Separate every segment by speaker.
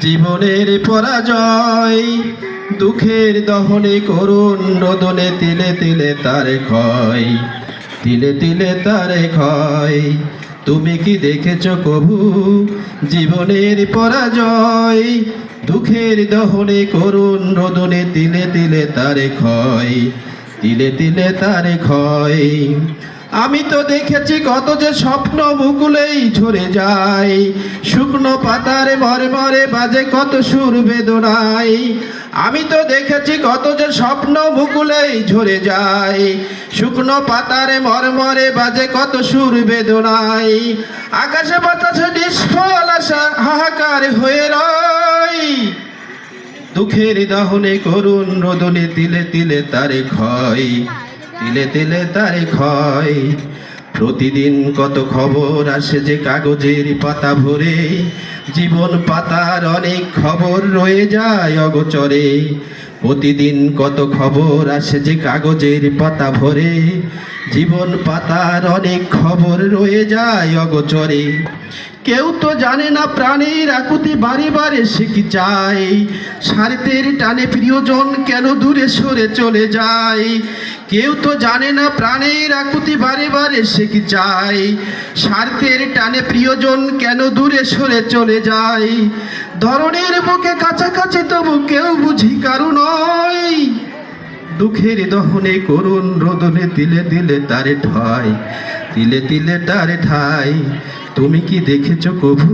Speaker 1: জীবনের পরাজয় দুঃখের দহনে করুণ রোদনে তিলে তিলে তার ক্ষয়, তিলে তিলে তার ক্ষয়। তুমি কি দেখেছ কভু জীবনের পরাজয়? দুঃখের দহনে করুণ রোদনে তিলে তিলে তার ক্ষয়, তিলে তিলে তার ক্ষয়। আমি তো দেখেছি কত যে স্বপ্ন মুকুলেই ঝরে যায়, শুকনো পাতার মরে মরে বাজে কত সুর বেদনায়। আমি তো দেখেছি কত যে স্বপ্ন মুকুলেই ঝরে যায়, শুকনো পাতার মরে মরে বাজে কত সুর বেদনায়। আকাশে বাতাসে নিষ্ফল আশা হাহাকার হয়ে রয়, দুঃখের দহনে করুণ রোদনে তিলে তিলে তার ক্ষয়, তিলে তিলে তার ক্ষয়। প্রতিদিন কত খবর আসে যে কাগজের পাতা ভরে, জীবন পাতার অনেক খবর রয়ে যায় অগোচরে। প্রতিদিন কত খবর আসে যে কাগজের পাতা ভরে, জীবন পাতার অনেক খবর রয়ে যায় অগোচরে। কেউ তো জানে না প্রাণের আকুতি বারে বারে সে কি চায়, স্বার্থের টানে প্রিয়জন কেন দূরে সরে চলে যায়। কেউ তো জানে না প্রাণের আকুতি বারে বারে সে কি চায়, স্বার্থের টানে প্রিয়জন কেন দূরে সরে চলে যায়। ধরনের বুকে কাছাকাছি তবু কেউ বুঝি কারো নয়, দুঃখের দহনে করুণ রোদনে তিলে তিলে তার ঠাই, তিলে তিলে তার ঠাই। তুমি কি দেখেছ কভু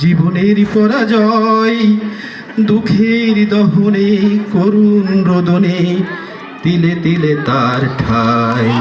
Speaker 1: জীবনের পরাজয়? দুঃখের দহনে করুণ রোদনে তিলে তিলে তার ঠাই।